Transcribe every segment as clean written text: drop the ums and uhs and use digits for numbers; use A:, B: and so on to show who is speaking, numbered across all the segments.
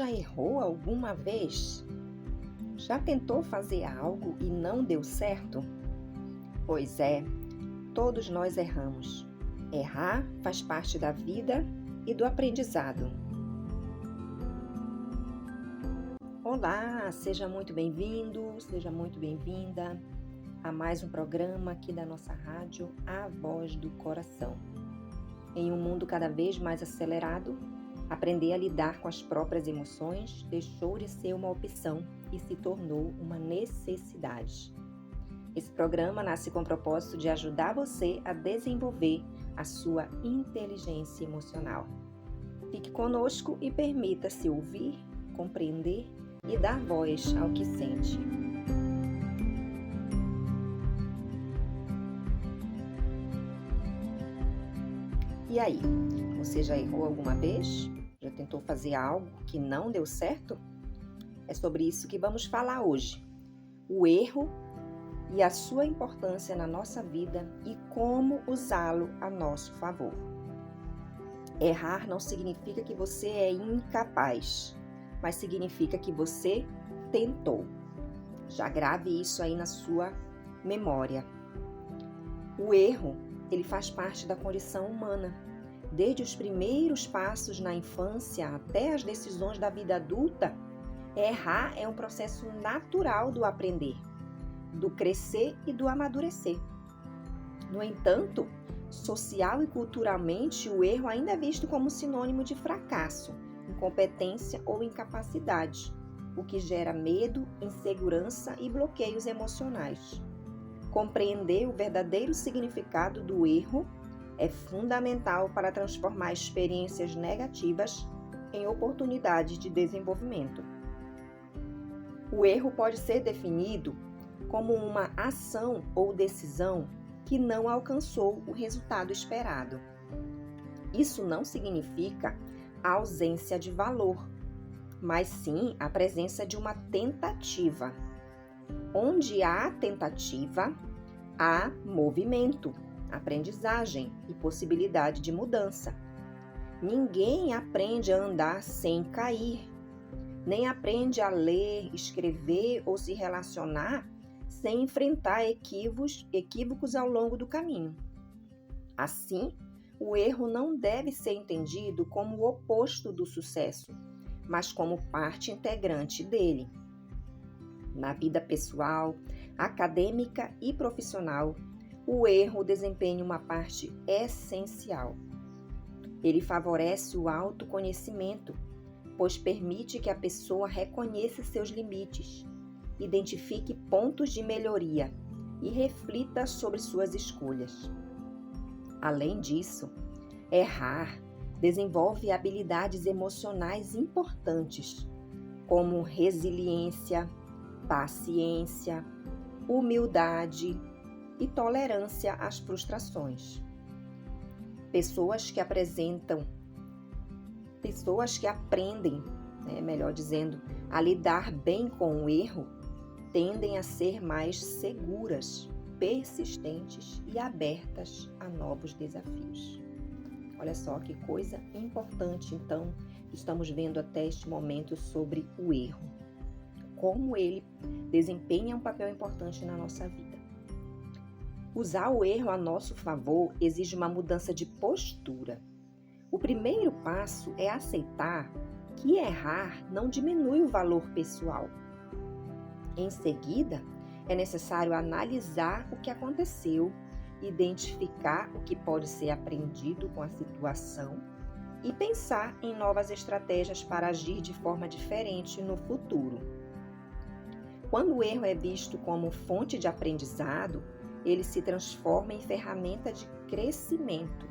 A: já errou alguma vez? Já tentou fazer algo e não deu certo? Pois é, todos nós erramos. Errar faz parte da vida e do aprendizado. Olá, seja muito bem-vindo, seja muito bem-vinda a mais um programa aqui da nossa rádio, A Voz do Coração. Em um mundo cada vez mais acelerado, aprender a lidar com as próprias emoções deixou de ser uma opção e se tornou uma necessidade. Esse programa nasce com o propósito de ajudar você a desenvolver a sua inteligência emocional. Fique conosco e permita-se ouvir, compreender e dar voz ao que sente. E aí, você já errou alguma vez? Já tentou fazer algo que não deu certo? É sobre isso que vamos falar hoje. O erro e a sua importância na nossa vida e como usá-lo a nosso favor. Errar não significa que você é incapaz, mas significa que você tentou. Já grave isso aí na sua memória. O erro, ele faz parte da condição humana. Desde os primeiros passos na infância até as decisões da vida adulta, errar é um processo natural do aprender, do crescer e do amadurecer. No entanto, social e culturalmente, o erro ainda é visto como sinônimo de fracasso, incompetência ou incapacidade, o que gera medo, insegurança e bloqueios emocionais. Compreender o verdadeiro significado do erro é fundamental para transformar experiências negativas em oportunidades de desenvolvimento. O erro pode ser definido como uma ação ou decisão que não alcançou o resultado esperado. Isso não significa a ausência de valor, mas sim a presença de uma tentativa. Onde há tentativa, há movimento, aprendizagem e possibilidade de mudança. Ninguém aprende a andar sem cair, nem aprende a ler, escrever ou se relacionar sem enfrentar equívocos ao longo do caminho. Assim, o erro não deve ser entendido como o oposto do sucesso, mas como parte integrante dele. Na vida pessoal, acadêmica e profissional, o erro desempenha uma parte essencial. Ele favorece o autoconhecimento, pois permite que a pessoa reconheça seus limites, identifique pontos de melhoria e reflita sobre suas escolhas. Além disso, errar desenvolve habilidades emocionais importantes, como resiliência, paciência, humildade e tolerância às frustrações. Pessoas que aprendem, a lidar bem com o erro, tendem a ser mais seguras, persistentes e abertas a novos desafios. Olha só que coisa importante, então, estamos vendo até este momento sobre o erro. Como ele desempenha um papel importante na nossa vida. Usar o erro a nosso favor exige uma mudança de postura. O primeiro passo é aceitar que errar não diminui o valor pessoal. Em seguida, é necessário analisar o que aconteceu, identificar o que pode ser aprendido com a situação e pensar em novas estratégias para agir de forma diferente no futuro. Quando o erro é visto como fonte de aprendizado, ele se transforma em ferramenta de crescimento.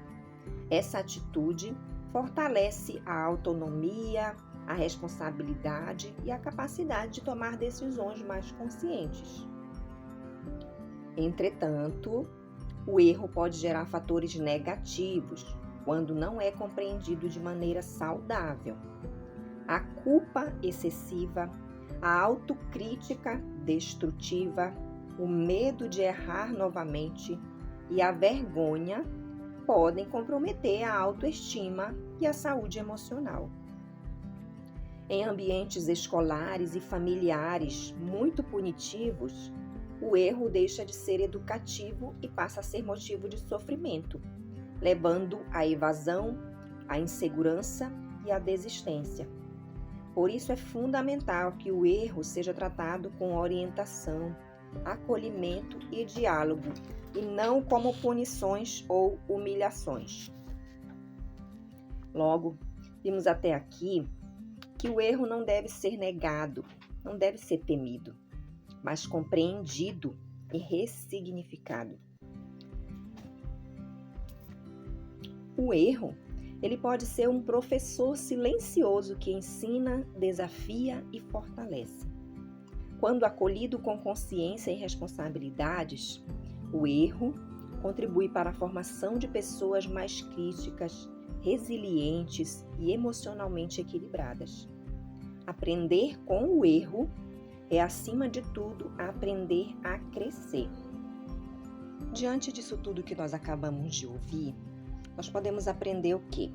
A: Essa atitude fortalece a autonomia, a responsabilidade e a capacidade de tomar decisões mais conscientes. Entretanto, o erro pode gerar fatores negativos quando não é compreendido de maneira saudável. A culpa excessiva, a autocrítica destrutiva, o medo de errar novamente e a vergonha podem comprometer a autoestima e a saúde emocional. Em ambientes escolares e familiares muito punitivos, o erro deixa de ser educativo e passa a ser motivo de sofrimento, levando à evasão, à insegurança e à desistência. Por isso é fundamental que o erro seja tratado com orientação, acolhimento e diálogo, e não como punições ou humilhações. Logo, vimos até aqui que o erro não deve ser negado, não deve ser temido, mas compreendido e ressignificado. O erro, ele pode ser um professor silencioso que ensina, desafia e fortalece. Quando acolhido com consciência e responsabilidades, o erro contribui para a formação de pessoas mais críticas, resilientes e emocionalmente equilibradas. Aprender com o erro é, acima de tudo, aprender a crescer. Diante disso tudo que nós acabamos de ouvir, nós podemos aprender o quê?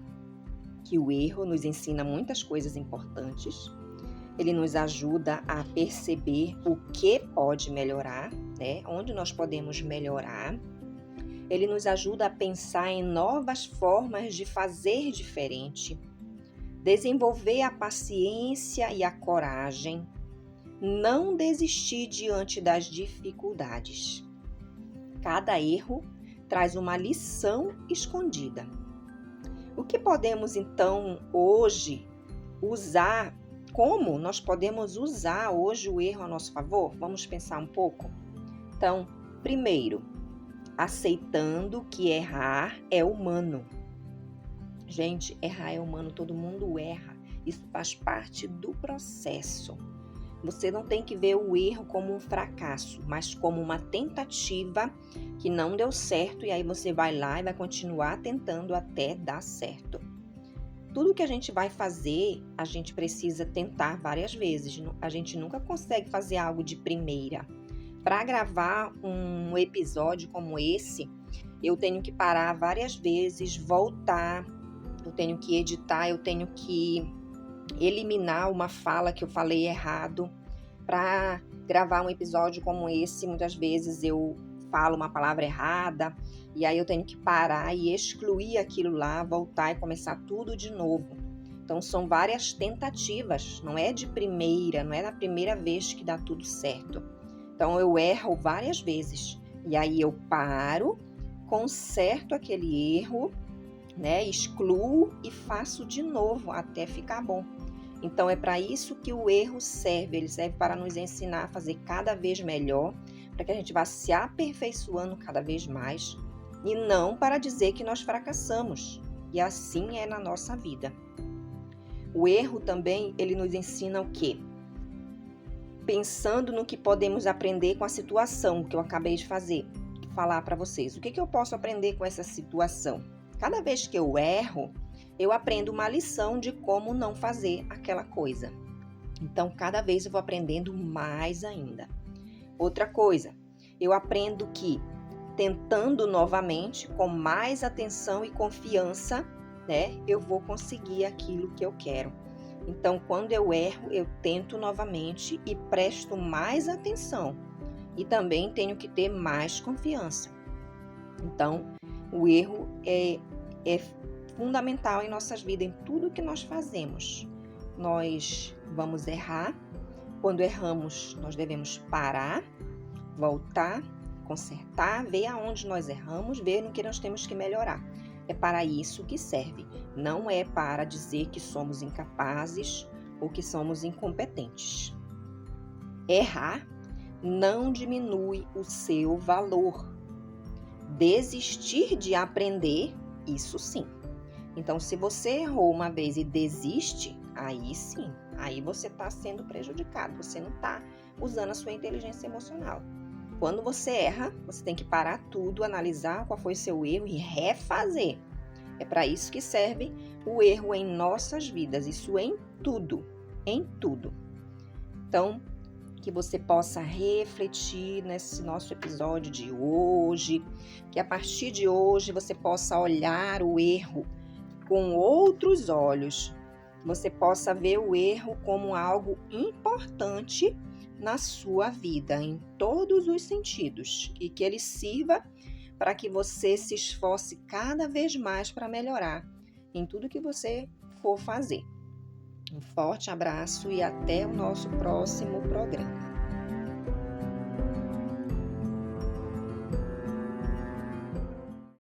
A: Que o erro nos ensina muitas coisas importantes, ele nos ajuda a perceber o que pode melhorar, onde nós podemos melhorar. Ele nos ajuda a pensar em novas formas de fazer diferente, desenvolver a paciência e a coragem, não desistir diante das dificuldades. Cada erro traz uma lição escondida. O que podemos então hoje usar? Como nós podemos usar hoje o erro a nosso favor? Vamos pensar um pouco? Então, primeiro, aceitando que errar é humano. Gente, errar é humano, todo mundo erra. Isso faz parte do processo. Você não tem que ver o erro como um fracasso, mas como uma tentativa que não deu certo, e aí você vai lá e vai continuar tentando até dar certo. Tudo que a gente vai fazer, a gente precisa tentar várias vezes. A gente nunca consegue fazer algo de primeira. Para gravar um episódio como esse, eu tenho que parar várias vezes, voltar, eu tenho que editar, eu tenho que eliminar uma fala que eu falei errado. Para gravar um episódio como esse, muitas vezes eu falo uma palavra errada, e aí eu tenho que parar e excluir aquilo lá, voltar e começar tudo de novo. Então são várias tentativas, não é de primeira, não é na primeira vez que dá tudo certo. Então eu erro várias vezes, e aí eu paro, conserto aquele erro, excluo e faço de novo até ficar bom. Então é para isso que o erro serve, ele serve para nos ensinar a fazer cada vez melhor, para que a gente vá se aperfeiçoando cada vez mais, e não para dizer que nós fracassamos, e assim é na nossa vida. O erro também, ele nos ensina o quê? Pensando no que podemos aprender com a situação que eu acabei de falar para vocês. O que eu posso aprender com essa situação? Cada vez que eu erro, eu aprendo uma lição de como não fazer aquela coisa. Então, cada vez eu vou aprendendo mais ainda. Outra coisa, eu aprendo que, tentando novamente, com mais atenção e confiança, eu vou conseguir aquilo que eu quero. Então, quando eu erro, eu tento novamente e presto mais atenção. E também tenho que ter mais confiança. Então, o erro é fundamental em nossas vidas, em tudo que nós fazemos. Nós vamos errar. Quando erramos, nós devemos parar, voltar, consertar, ver aonde nós erramos, ver no que nós temos que melhorar. É para isso que serve. Não é para dizer que somos incapazes ou que somos incompetentes. Errar não diminui o seu valor. Desistir de aprender, isso sim. Então, se você errou uma vez e desiste, aí sim, aí você está sendo prejudicado, você não está usando a sua inteligência emocional. Quando você erra, você tem que parar tudo, analisar qual foi seu erro e refazer. É para isso que serve o erro em nossas vidas, isso em tudo, em tudo. Então, que você possa refletir nesse nosso episódio de hoje, que a partir de hoje você possa olhar o erro com outros olhos você possa ver o erro como algo importante na sua vida, em todos os sentidos, e que ele sirva para que você se esforce cada vez mais para melhorar em tudo que você for fazer. Um forte abraço e até o nosso próximo programa.